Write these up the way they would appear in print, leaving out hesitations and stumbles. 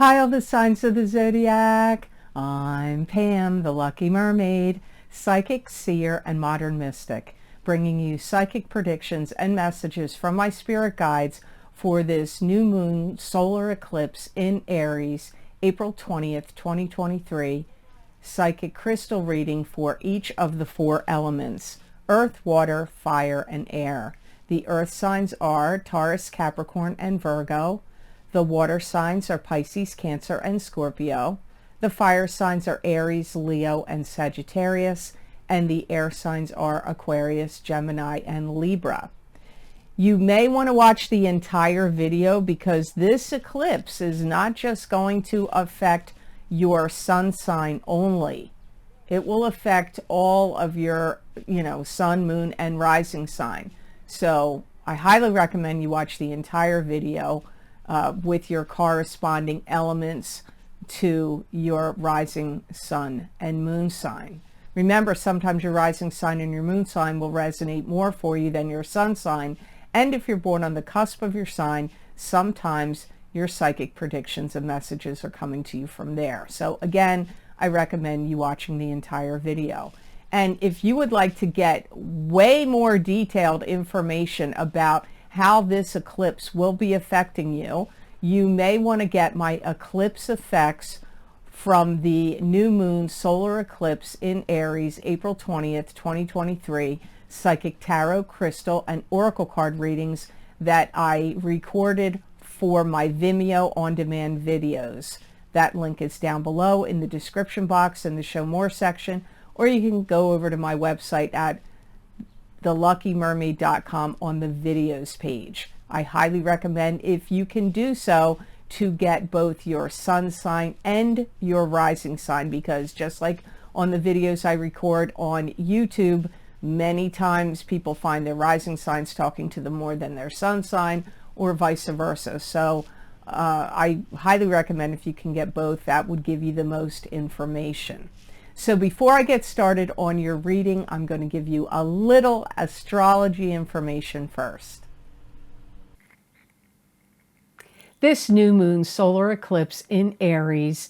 Hi, all the signs of the zodiac. I'm Pam, the Lucky Mermaid, psychic, seer, and modern mystic, bringing you psychic predictions and messages from my spirit guides for this new moon solar eclipse in Aries, April 20th, 2023. Psychic crystal reading for each of the four elements: earth, water, fire, and air. The earth signs are Taurus, Capricorn, and Virgo. The water signs are Pisces, Cancer, and Scorpio. The fire signs are Aries, Leo, and Sagittarius. And the air signs are Aquarius, Gemini, and Libra. You may want to watch the entire video because this eclipse is not just going to affect your sun sign only. It will affect all of your, sun, moon, and rising sign. So I highly recommend you watch the entire video with your corresponding elements to your rising sun and moon sign. Remember, sometimes your rising sign and your moon sign will resonate more for you than your sun sign. And if you're born on the cusp of your sign, sometimes your psychic predictions and messages are coming to you from there. So again, I recommend you watching the entire video. And if you would like to get way more detailed information about how this eclipse will be affecting you, you may want to get my eclipse effects from the new moon solar eclipse in Aries, April 20th, 2023, psychic tarot, crystal, and oracle card readings that I recorded for my Vimeo on-demand videos. That link is down below in the description box in the Show More section, or you can go over to my website at theluckymermaid.com on the videos page. I highly recommend, if you can do so, to get both your sun sign and your rising sign, because just like on the videos I record on YouTube, many times people find their rising signs talking to them more than their sun sign, or vice versa. So I highly recommend if you can get both, that would give you the most information. So before I get started on your reading, I'm going to give you a little astrology information first. This new moon solar eclipse in Aries,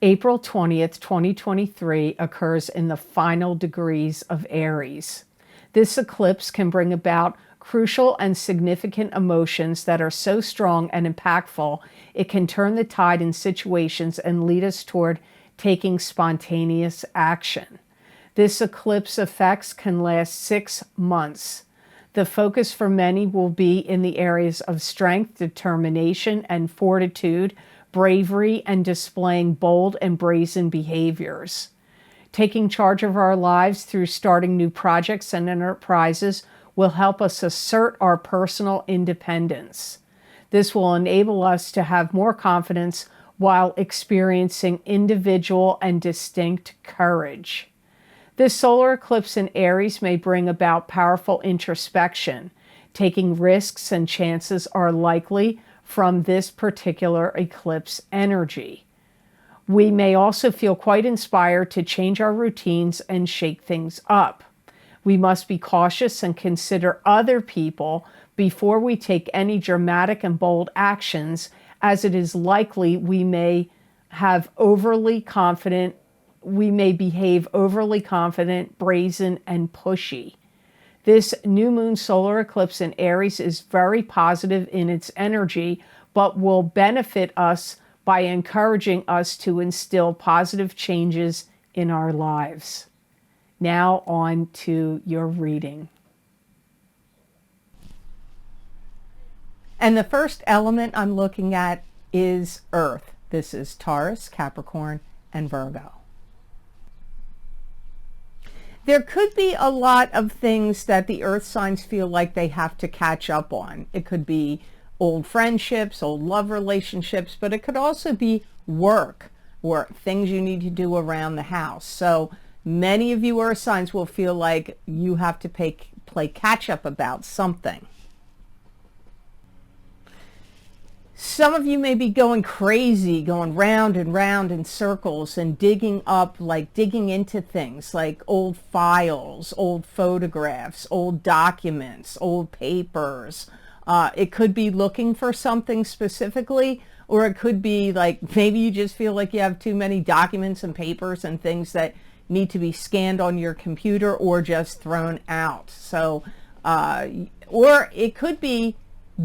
April 20th, 2023, occurs in the final degrees of Aries. This eclipse can bring about crucial and significant emotions that are so strong and impactful, it can turn the tide in situations and lead us toward taking spontaneous action. This eclipse effects can last 6 months. The focus for many will be in the areas of strength, determination, and fortitude, bravery, and displaying bold and brazen behaviors. Taking charge of our lives through starting new projects and enterprises will help us assert our personal independence. This will enable us to have more confidence while experiencing individual and distinct courage. This solar eclipse in Aries may bring about powerful introspection. Taking risks and chances are likely from this particular eclipse energy. We may also feel quite inspired to change our routines and shake things up. We must be cautious and consider other people before we take any dramatic and bold actions, as it is likely we may behave overly confident, brazen, and pushy. This new moon solar eclipse in Aries is very positive in its energy, but will benefit us by encouraging us to instill positive changes in our lives. Now on to your reading. And the first element I'm looking at is Earth. This is Taurus, Capricorn, and Virgo. There could be a lot of things that the Earth signs feel like they have to catch up on. It could be old friendships, old love relationships, but it could also be work or things you need to do around the house. So many of you Earth signs will feel like you have to play catch up about something. Some of you may be going crazy, going round and round in circles and digging into things like old files, old photographs, old documents, old papers. It could be looking for something specifically, Or it could be like maybe you just feel like you have too many documents and papers and things that need to be scanned on your computer or just thrown out. So, or it could be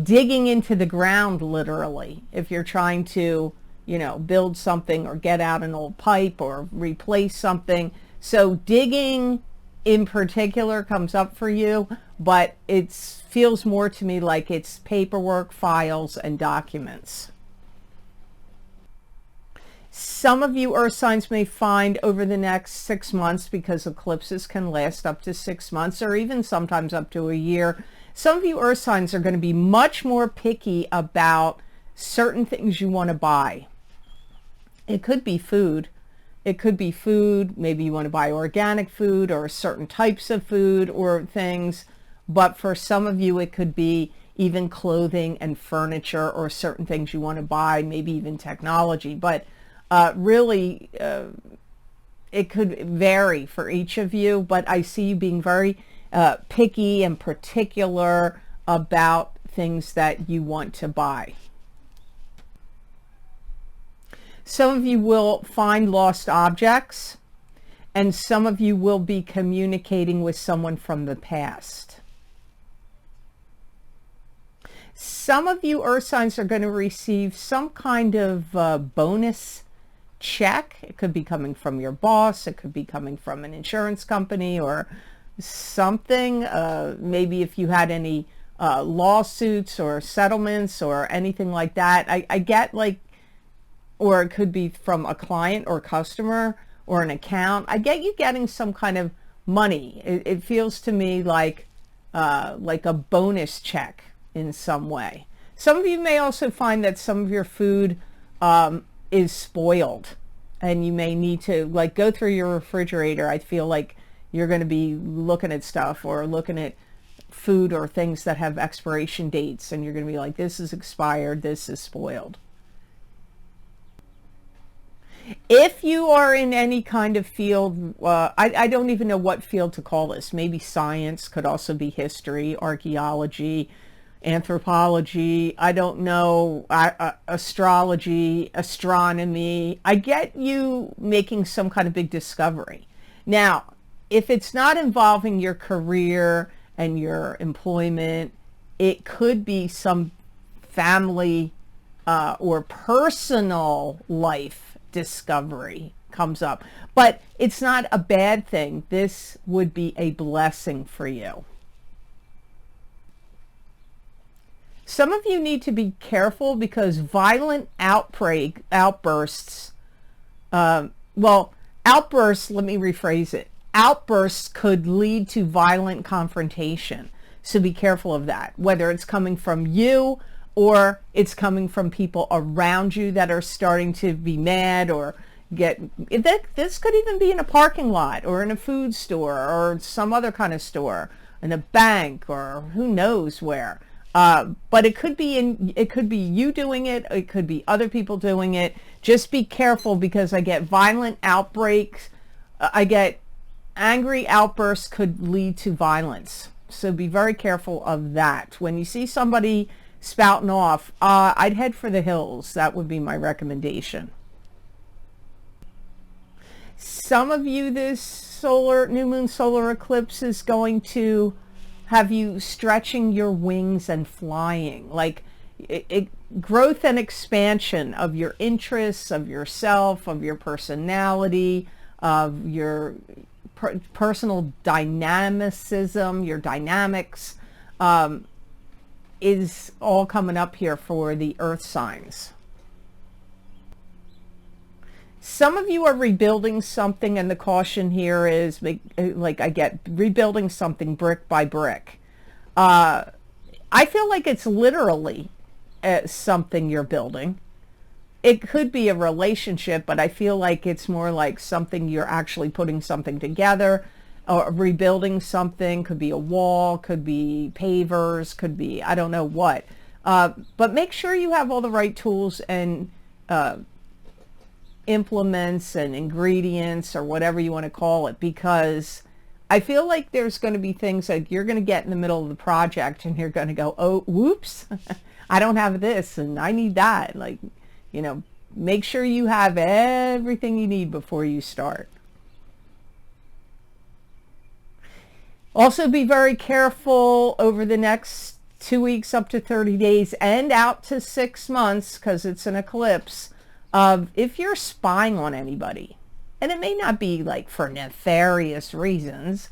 digging into the ground literally if you're trying to, you know, build something or get out an old pipe or replace something. So digging in particular comes up for you, but it feels more to me like it's paperwork, files, and documents. Some of you earth signs may find over the next 6 months, because eclipses can last up to 6 months or even sometimes up to a year. Some of you earth signs are going to be much more picky about certain things you want to buy. It could be food. It could be food. Maybe you want to buy organic food or certain types of food or things. But for some of you, it could be even clothing and furniture or certain things you want to buy, maybe even technology. But really, it could vary for each of you, but I see you being very picky and particular about things that you want to buy. Some of you will find lost objects, and some of you will be communicating with someone from the past. Some of you earth signs are going to receive some kind of bonus check. It could be coming from your boss. It could be coming from an insurance company or something. Maybe if you had any lawsuits or settlements or anything like that. I get like, or it could be from a client or customer or an account. I get you getting some kind of money. It feels to me like a bonus check in some way. Some of you may also find that some of your food is spoiled, and you may need to like go through your refrigerator. I feel like you're going to be looking at stuff or looking at food or things that have expiration dates, and you're going to be like, this is expired, this is spoiled. If you are in any kind of field, I don't even know what field to call this. Maybe science, could also be history, archaeology, anthropology, I don't know, astrology, astronomy. I get you making some kind of big discovery. Now, if it's not involving your career and your employment, it could be some family or personal life discovery comes up. But it's not a bad thing. This would be a blessing for you. Some of you need to be careful because violent outbursts, outbursts, let me rephrase it. Outbursts could lead to violent confrontation. So be careful of that, whether it's coming from you or it's coming from people around you that are starting to be mad or this could even be in a parking lot or in a food store or some other kind of store, in a bank or who knows where. But it could be you doing it. It could be other people doing it. Just be careful because I get violent outbreaks. I get angry outbursts could lead to violence. So be very careful of that. When you see somebody spouting off, I'd head for the hills. That would be my recommendation. Some of you, this new moon solar eclipse is going to have you stretching your wings and flying, like growth and expansion of your interests, of yourself, of your personality, of your personal dynamicism, your dynamics, is all coming up here for the earth signs. Some of you are rebuilding something, and the caution here is, like I get rebuilding something brick by brick. I feel like it's literally something you're building. It could be a relationship, but I feel like it's more like something you're actually putting something together, or rebuilding something. Could be a wall, could be pavers, could be, I don't know what. But make sure you have all the right tools and implements and ingredients or whatever you want to call it, because I feel like there's going to be things that you're going to get in the middle of the project and you're going to go, oh, whoops, I don't have this and I need that. Like, You know, make sure you have everything you need before you start. Also be very careful over the next 2 weeks up to 30 days and out to 6 months, because it's an eclipse, of if you're spying on anybody. And it may not be like for nefarious reasons,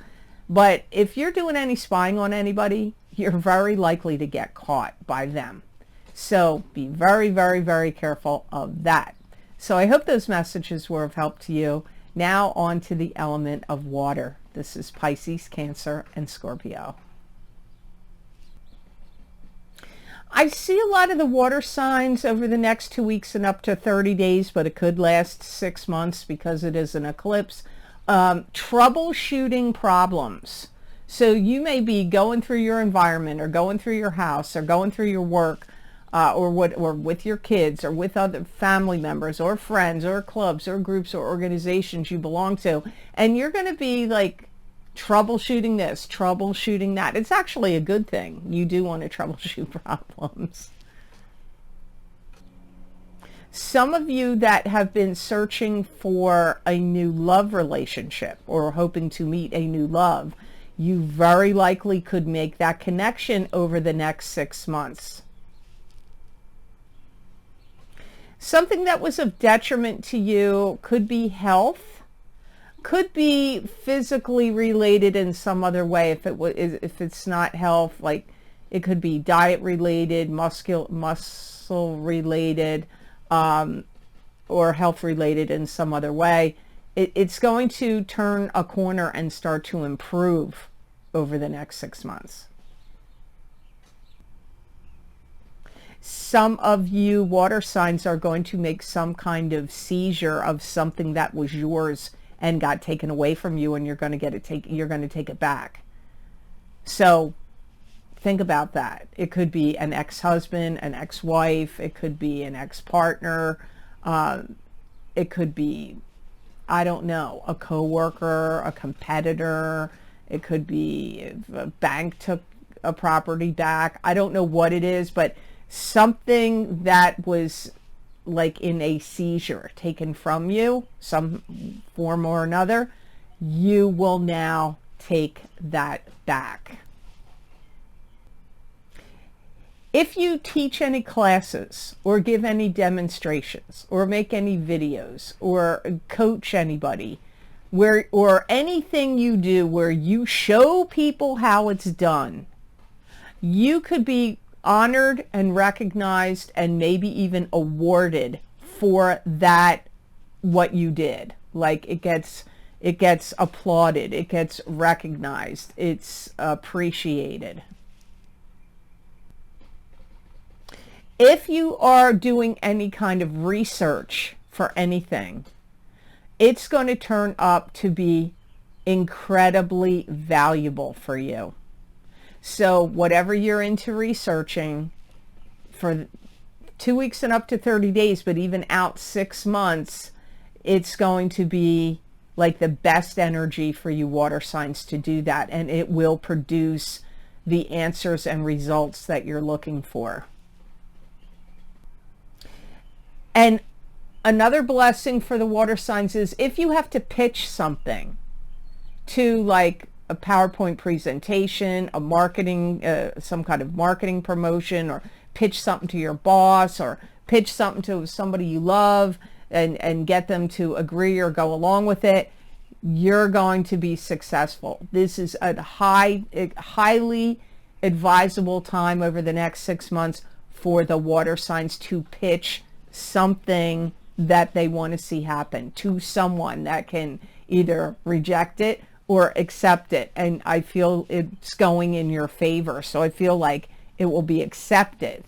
but if you're doing any spying on anybody, you're very likely to get caught by them. So be very, very, very careful of that. So I hope those messages were of help to you. Now on to the element of water. This is Pisces, Cancer, and Scorpio. I see a lot of the water signs over the next 2 weeks and up to 30 days, but it could last 6 months because it is an eclipse. Troubleshooting problems. So you may be going through your environment or going through your house or going through your work, or with your kids or with other family members or friends or clubs or groups or organizations you belong to, and you're going to be like troubleshooting this, troubleshooting that. It's actually a good thing. You do want to troubleshoot problems. Some of you that have been searching for a new love relationship or hoping to meet a new love, you very likely could make that connection over the next 6 months. Something that was of detriment to you could be health, could be physically related in some other way. If it's not health, like it could be diet related, muscle related, or health related in some other way. It's going to turn a corner and start to improve over the next 6 months. Some of you water signs are going to make some kind of seizure of something that was yours and got taken away from you, and you're going to take it back. So think about that. It could be an ex-husband, an ex-wife, it could be an ex-partner, it could be, I don't know, a coworker, a competitor, it could be if a bank took a property back. I don't know what it is, but something that was like in a seizure taken from you, some form or another, you will now take that back. If you teach any classes or give any demonstrations or make any videos or coach anybody, or anything you do where you show people how it's done, you could be honored and recognized and maybe even awarded for that, what you did. Like it gets applauded, it gets recognized, it's appreciated. If you are doing any kind of research for anything, it's going to turn up to be incredibly valuable for you. So whatever you're into researching for 2 weeks and up to 30 days, but even out 6 months, it's going to be like the best energy for you water signs to do that. And it will produce the answers and results that you're looking for. And another blessing for the water signs is if you have to pitch something to like a PowerPoint presentation, a marketing, some kind of marketing promotion, or pitch something to your boss, or pitch something to somebody you love and get them to agree or go along with it, you're going to be successful. This is a highly advisable time over the next 6 months for the water signs to pitch something that they want to see happen to someone that can either reject it or accept it. And I feel it's going in your favor. So I feel like it will be accepted.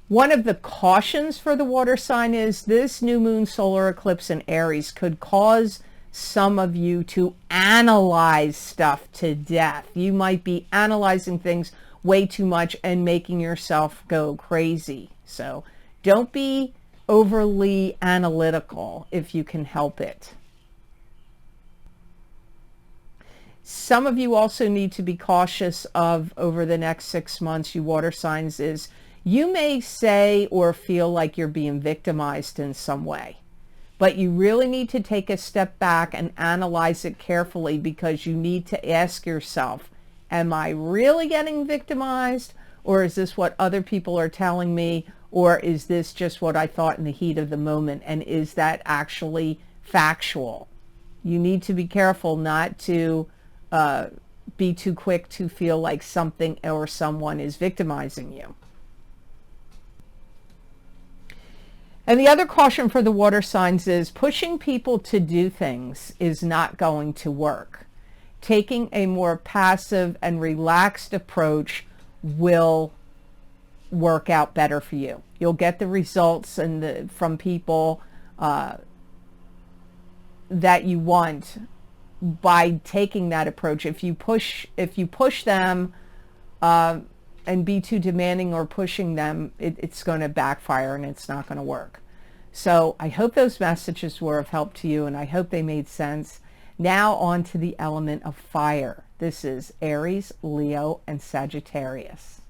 One of the cautions for the water sign is this new moon solar eclipse in Aries could cause some of you to analyze stuff to death. You might be analyzing things way too much and making yourself go crazy. So don't be overly analytical if you can help it. Some of you also need to be cautious of over the next 6 months, you water signs, is You may say or feel like you're being victimized in some way, but you really need to take a step back and analyze it carefully, because you need to ask yourself, am I really getting victimized? Or is this what other people are telling me? Or is this just what I thought in the heat of the moment? And is that actually factual? You need to be careful not to be too quick to feel like something or someone is victimizing you. And the other caution for the water signs is pushing people to do things is not going to work. Taking a more passive and relaxed approach will work out better for you. You'll get the results from people that you want by taking that approach. If you push them and be too demanding or pushing them, it's going to backfire and it's not going to work. So I hope those messages were of help to you, and I hope they made sense. Now on to the element of fire. This is Aries, Leo, and Sagittarius.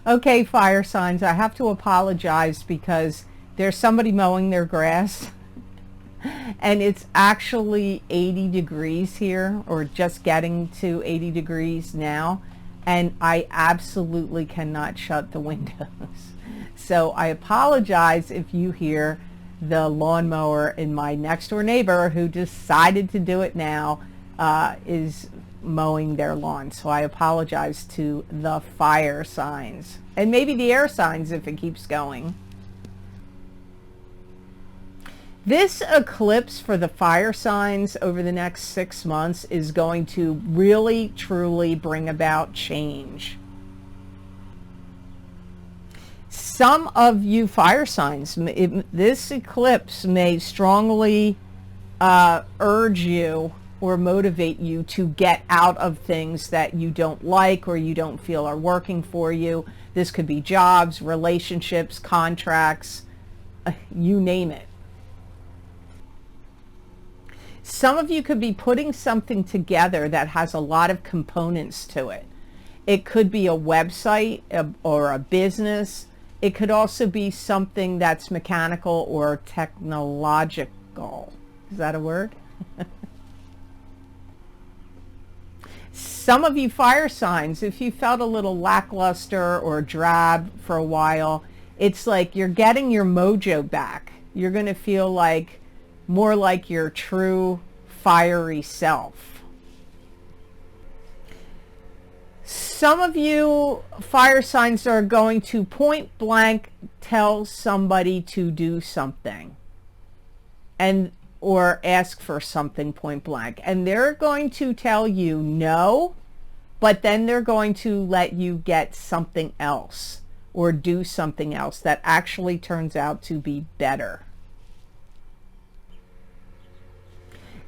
Okay, fire signs, I have to apologize because there's somebody mowing their grass and it's actually 80 degrees here, or just getting to 80 degrees now, and I absolutely cannot shut the windows. So I apologize if you hear the lawnmower in my next door neighbor, who decided to do it now, is mowing their lawn. So I apologize to the fire signs, and maybe the air signs if it keeps going. This eclipse for the fire signs over the next 6 months is going to really, truly bring about change. Some of you fire signs, this eclipse may strongly urge you or motivate you to get out of things that you don't like or you don't feel are working for you. This could be jobs, relationships, contracts, you name it. Some of you could be putting something together that has a lot of components to it. It could be a website or a business. It could also be something that's mechanical or technological. Is that a word? Some of you fire signs, if you felt a little lackluster or drab for a while, it's like you're getting your mojo back. You're going to feel like more like your true fiery self. Some of you fire signs are going to point blank tell somebody to do something or ask for something point blank, and they're going to tell you no, but then they're going to let you get something else or do something else that actually turns out to be better.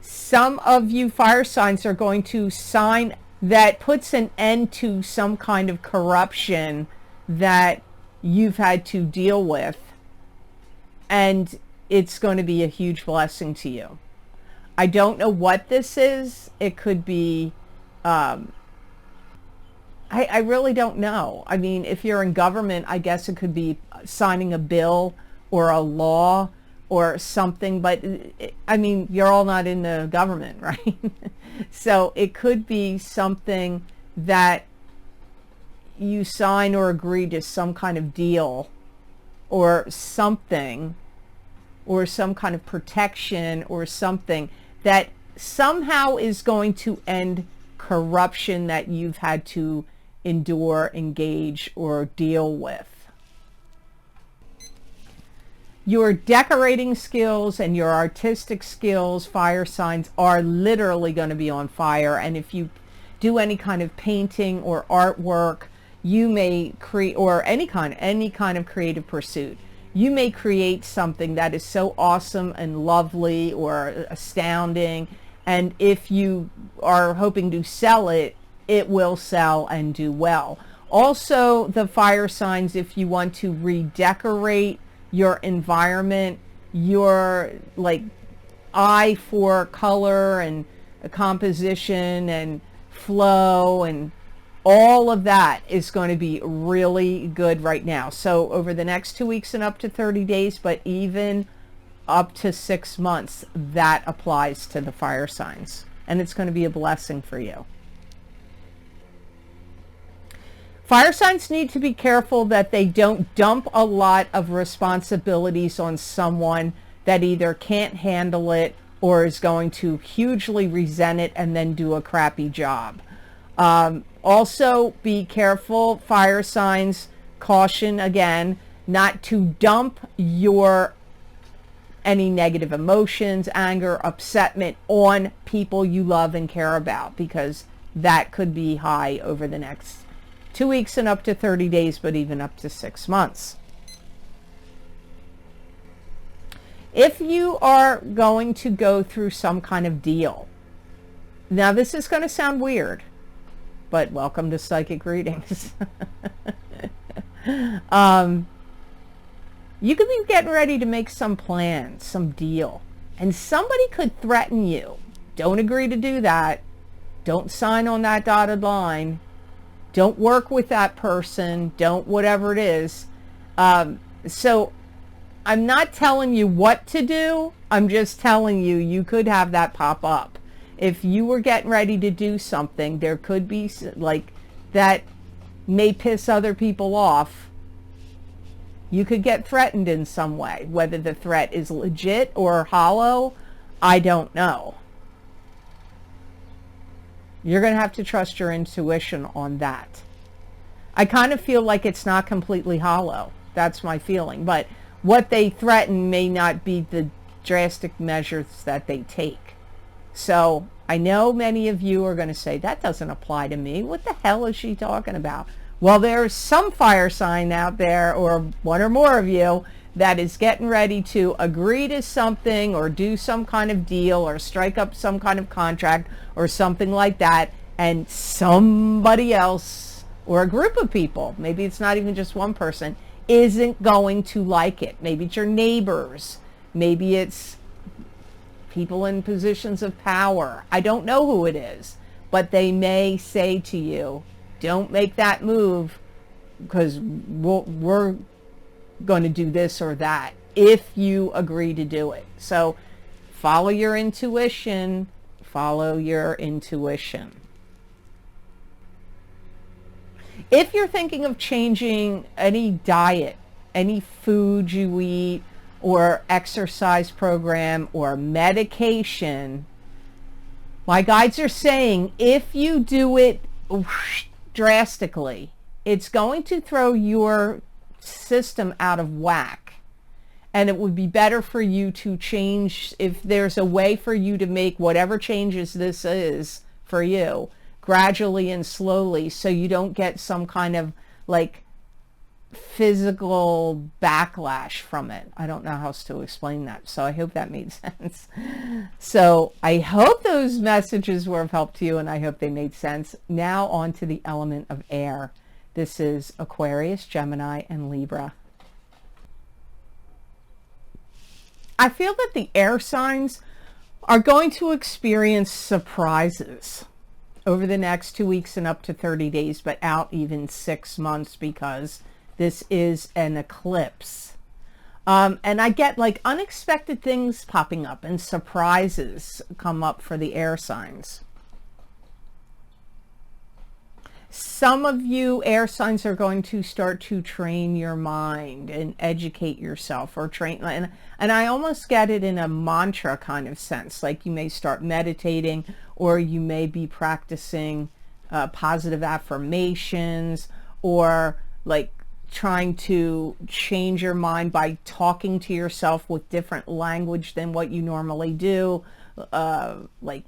Some of you fire signs are going to sign that puts an end to some kind of corruption that you've had to deal with, and it's going to be a huge blessing to you. I don't know what this is. It could be, I really don't know. I mean, if you're in government, I guess it could be signing a bill or a law or something, but I mean, you're all not in the government, right? So it could be something that you sign or agree to some kind of deal or something, or some kind of protection or something that somehow is going to end corruption that you've had to endure, engage, or deal with. Your decorating skills and your artistic skills, fire signs, are literally going to be on fire. And if you do any kind of painting or artwork, you may create, or any kind of creative pursuit, you may create something that is so awesome and lovely or astounding. And if you are hoping to sell it, it will sell and do well. Also, the fire signs, if you want to redecorate your environment, your eye for color and composition and flow and All of that is going to be really good right now. So over the next 2 weeks and up to 30 days, but even up to 6 months, that applies to the fire signs. And it's going to be a blessing for you. Fire signs need to be careful that they don't dump a lot of responsibilities on someone that either can't handle it or is going to hugely resent it and then do a crappy job. Also be careful, fire signs, caution again, not to dump any negative emotions, anger, upsetment on people you love and care about, because that could be high over the next 2 weeks and up to 30 days, but even up to 6 months. If you are going to go through some kind of deal, now this is going to sound weird, but welcome to psychic readings. You could be getting ready to make some plan, some deal, and somebody could threaten you. Don't agree to do that. Don't sign on that dotted line. Don't work with that person. Don't whatever it is. So I'm not telling you what to do. I'm just telling you, you could have that pop up. If you were getting ready to do something, there could be like that may piss other people off. You could get threatened in some way. Whether the threat is legit or hollow, I don't know. You're going to have to trust your intuition on that. I kind of feel like it's not completely hollow. That's my feeling. But what they threaten may not be the drastic measures that they take. So I know many of you are going to say, that doesn't apply to me. What the hell is she talking about? Well, there's some fire sign out there, or one or more of you, that is getting ready to agree to something or do some kind of deal or strike up some kind of contract or something like that, and somebody else or a group of people, maybe it's not even just one person, isn't going to like it. Maybe it's your neighbors. Maybe it's people in positions of power. I don't know who it is, but they may say to you, don't make that move because we're going to do this or that if you agree to do it. So follow your intuition. Follow your intuition. If you're thinking of changing any diet, any food you eat, or exercise program, or medication, my guides are saying if you do it drastically, it's going to throw your system out of whack. And it would be better for you to change, if there's a way for you to make whatever changes this is for you, gradually and slowly, so you don't get some kind of like physical backlash from it. I don't know how else to explain that, so I hope that made sense. So I hope those messages were of help to you, and I hope they made sense. Now on to the element of air. This is Aquarius, Gemini, and Libra. I feel that the air signs are going to experience surprises over the next 2 weeks and up to 30 days, but out even 6 months, because this is an eclipse. And I get like unexpected things popping up and surprises come up for the air signs. Some of you air signs are going to start to train your mind and educate yourself, or train, and I almost get it in a mantra kind of sense, like you may start meditating, or you may be practicing positive affirmations, or like trying to change your mind by talking to yourself with different language than what you normally do, like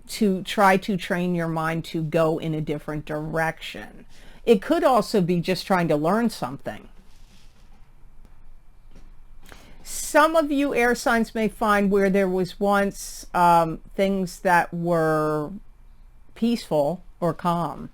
to try to train your mind to go in a different direction. It could also be just trying to learn something. Some of you air signs may find where there was once things that were peaceful or calm,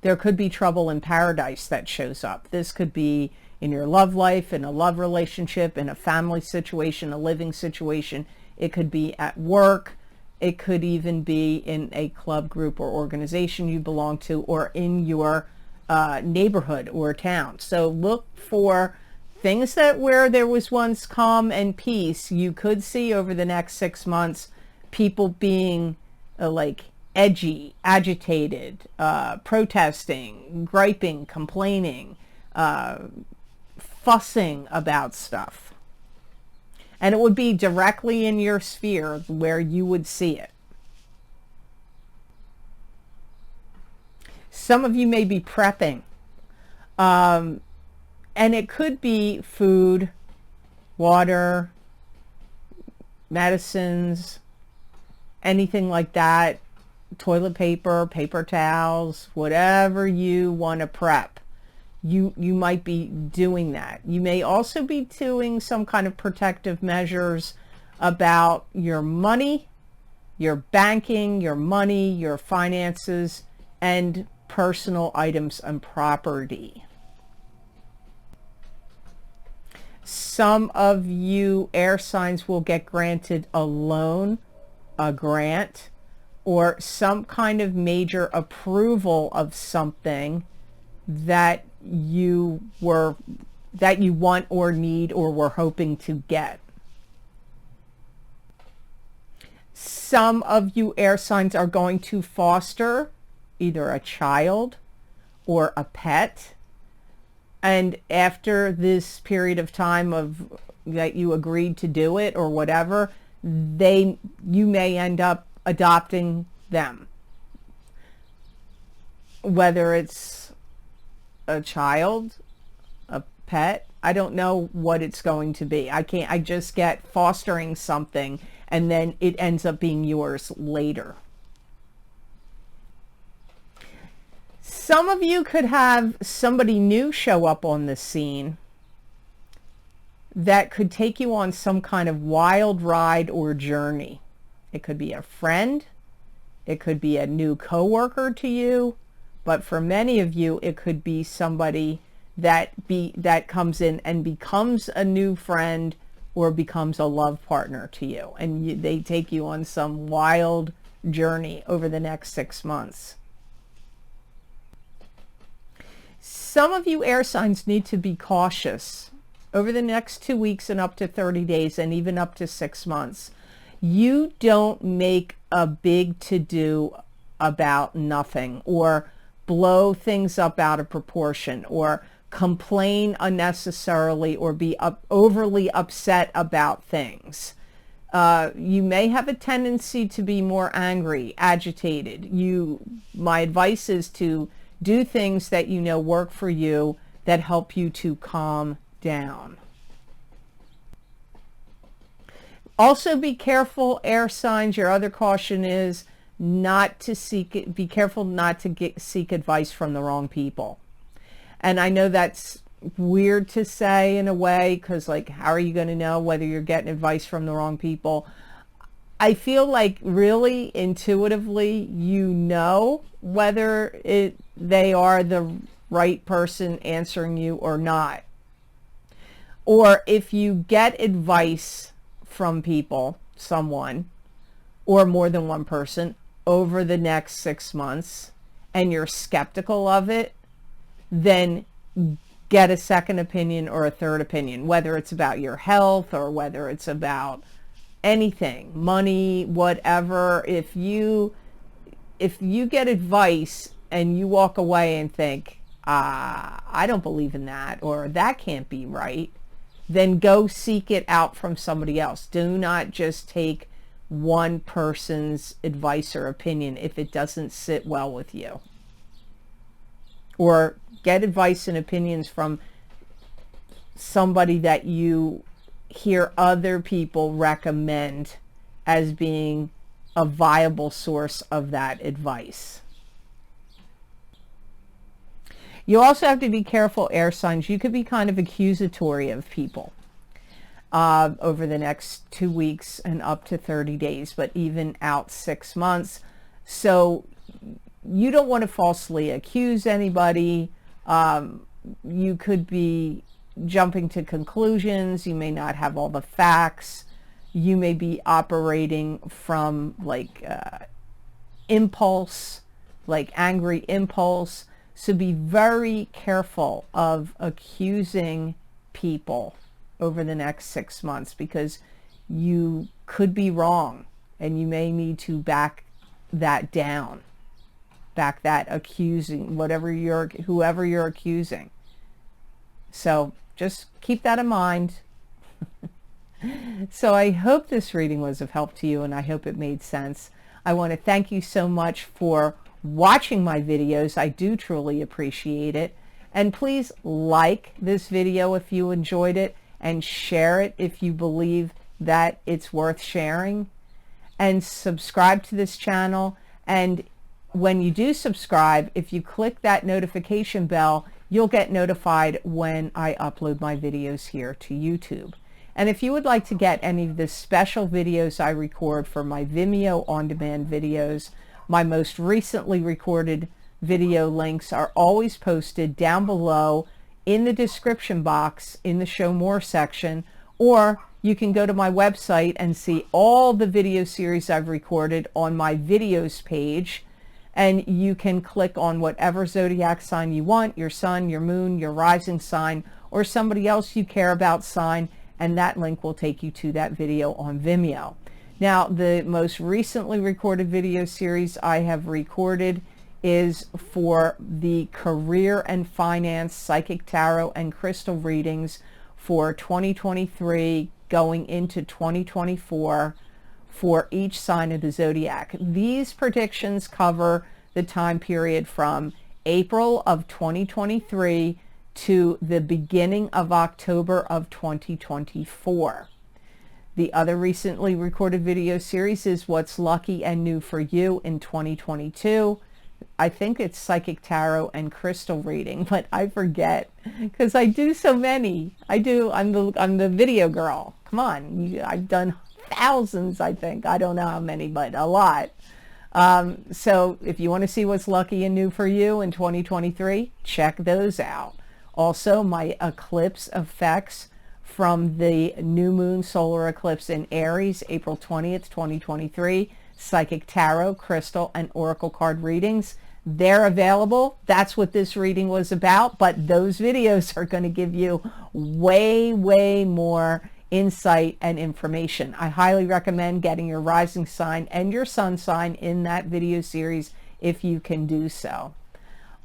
there could be trouble in paradise that shows up. This could be in your love life, in a love relationship, in a family situation, a living situation. It could be at work. It could even be in a club, group, or organization you belong to, or in your neighborhood or town. So look for things that where there was once calm and peace, you could see over the next 6 months people being like edgy, agitated, protesting, griping, complaining, fussing about stuff. And it would be directly in your sphere where you would see it. Some of you may be prepping. And it could be food, water, medicines, anything like that, toilet paper, paper towels, whatever you want to prep. You might be doing that. You may also be doing some kind of protective measures about your money, your banking, your money, your finances, and personal items and property. Some of you air signs will get granted a loan, a grant, or some kind of major approval of something that you want or need or were hoping to get. Some of you air signs are going to foster either a child or a pet. And after this period of time of that you agreed to do it or whatever, you may end up adopting them. Whether it's a child, a pet, I don't know what it's going to be. I just get fostering something and then it ends up being yours later. Some of you could have somebody new show up on the scene that could take you on some kind of wild ride or journey. It could be a friend. It could be a new coworker to you. But for many of you, it could be somebody that comes in and becomes a new friend or becomes a love partner to you. And they take you on some wild journey over the next 6 months. Some of you air signs need to be cautious over the next 2 weeks and up to 30 days and even up to 6 months. You don't make a big to-do about nothing, or blow things up out of proportion, or complain unnecessarily, or be overly upset about things. You may have a tendency to be more angry, agitated. My advice is to do things that you know work for you, that help you to calm down. Also be careful, air signs. Your other caution is be careful not to seek advice from the wrong people. And I know that's weird to say in a way, because like, how are you going to know whether you're getting advice from the wrong people? I feel like really intuitively you know whether they are the right person answering you or not. Or if you get advice from people, someone, or more than one person over the next 6 months, and you're skeptical of it, then get a second opinion or a third opinion, whether it's about your health or whether it's about anything, money, whatever. If you get advice and you walk away and think, I don't believe in that, or that can't be right, then go seek it out from somebody else. Do not just take one person's advice or opinion if it doesn't sit well with you. Or get advice and opinions from somebody that you hear other people recommend as being a viable source of that advice. You also have to be careful, air signs. You could be kind of accusatory of people over the next 2 weeks and up to 30 days, but even out 6 months. So you don't want to falsely accuse anybody. You could be jumping to conclusions. You may not have all the facts. You may be operating from like impulse, like angry impulse. So be very careful of accusing people over the next 6 months, because you could be wrong and you may need to back that down, back that accusing, whoever you're accusing. So just keep that in mind. So I hope this reading was of help to you, and I hope it made sense. I want to thank you so much for watching my videos. I do truly appreciate it. And please like this video if you enjoyed it, and share it if you believe that it's worth sharing, and subscribe to this channel. And when you do subscribe, if you click that notification bell, you'll get notified when I upload my videos here to YouTube. And if you would like to get any of the special videos I record for my Vimeo on-demand videos, my most recently recorded video links are always posted down below in the description box in the Show More section, or you can go to my website and see all the video series I've recorded on my videos page, and you can click on whatever zodiac sign you want, your sun, your moon, your rising sign, or somebody else you care about sign, and that link will take you to that video on Vimeo. Now, the most recently recorded video series I have recorded is for the career and finance psychic tarot and crystal readings for 2023 going into 2024 for each sign of the zodiac. These predictions cover the time period from April of 2023 to the beginning of October of 2024. The other recently recorded video series is What's Lucky and New for You in 2022. I think it's psychic tarot and crystal reading, but I forget because I do so many. I'm the video girl. Come on, I've done thousands, I think. I don't know how many, but a lot. So if you want to see what's lucky and new for you in 2023, check those out. Also, my eclipse effects from the new moon solar eclipse in Aries, April 20th, 2023, psychic tarot, crystal, and oracle card readings. They're available. That's what this reading was about, but those videos are going to give you way, way more insight and information. I highly recommend getting your rising sign and your sun sign in that video series if you can do so.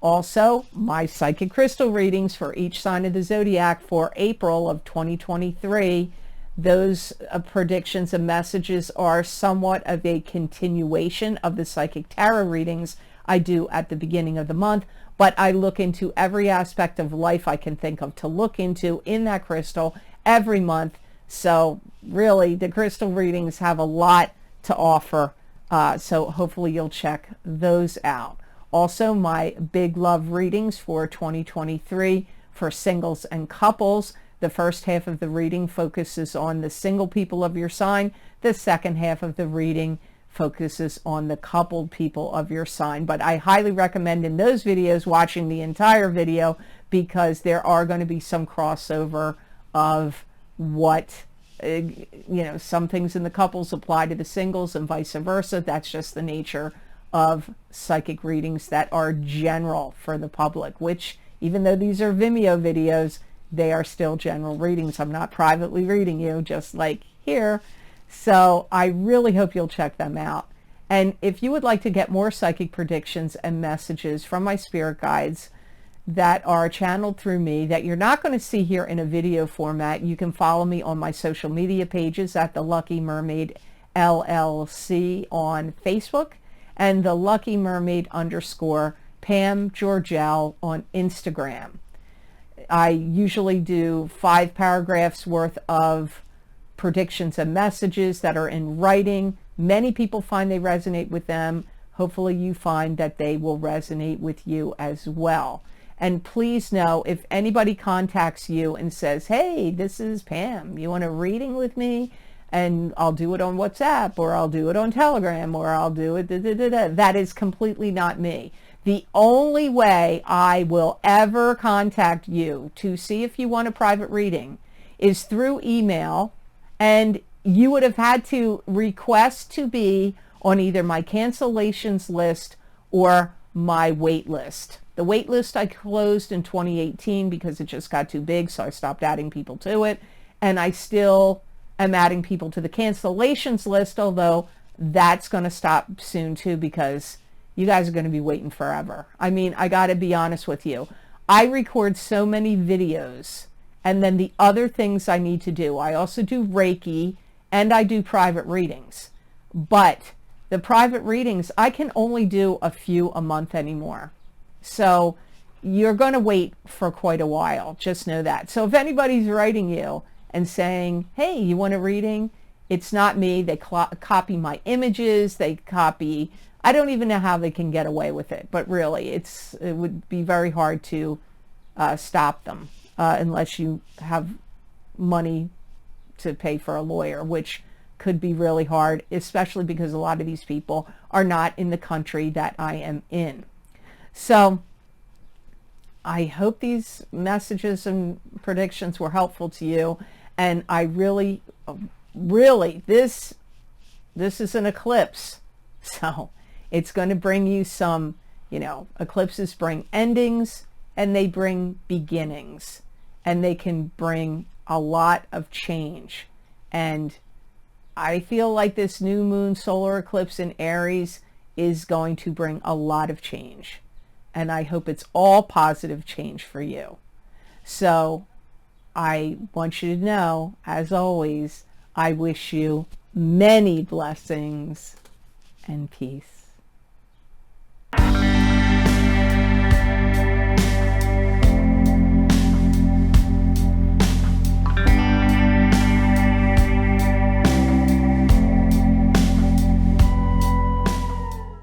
Also, my psychic crystal readings for each sign of the zodiac for April of 2023. Those predictions and messages are somewhat of a continuation of the psychic tarot readings I do at the beginning of the month, but I look into every aspect of life I can think of to look into in that crystal every month. So really, the crystal readings have a lot to offer, so hopefully you'll check those out. Also, my big love readings for 2023 for singles and couples. The first half of the reading focuses on the single people of your sign. The second half of the reading focuses on the coupled people of your sign. But I highly recommend in those videos watching the entire video, because there are going to be some crossover of what, some things in the couples apply to the singles and vice versa. That's just the nature of psychic readings that are general for the public, which even though these are Vimeo videos, they are still general readings. I'm not privately reading you, just like here. So I really hope you'll check them out. And if you would like to get more psychic predictions and messages from my spirit guides that are channeled through me that you're not going to see here in a video format, you can follow me on my social media pages at the Lucky Mermaid LLC on Facebook and the Lucky Mermaid _ Pam Georgel on Instagram. I usually do 5 paragraphs worth of predictions and messages that are in writing. Many people find they resonate with them. Hopefully you find that they will resonate with you as well. And please know, if anybody contacts you and says, hey, this is Pam, you want a reading with me? And I'll do it on WhatsApp, or I'll do it on Telegram, or I'll do it, that is completely not me. The only way I will ever contact you to see if you want a private reading is through email. And you would have had to request to be on either my cancellations list or my wait list. The wait list I closed in 2018 because it just got too big, so I stopped adding people to it. And I still am adding people to the cancellations list, although that's going to stop soon too, because you guys are going to be waiting forever. I mean, I got to be honest with you. I record so many videos, and then the other things I need to do. I also do Reiki, and I do private readings. But the private readings, I can only do a few a month anymore. So you're going to wait for quite a while. Just know that. So if anybody's writing you and saying, hey, you want a reading? It's not me. They copy my images. They copy, I don't even know how they can get away with it. But really, it would be very hard to stop them unless you have money to pay for a lawyer, which could be really hard, especially because a lot of these people are not in the country that I am in. So I hope these messages and predictions were helpful to you. And I really, this is an eclipse. So it's going to bring you some, eclipses bring endings and they bring beginnings, and they can bring a lot of change. And I feel like this new moon solar eclipse in Aries is going to bring a lot of change. And I hope it's all positive change for you. So I want you to know, as always, I wish you many blessings and peace.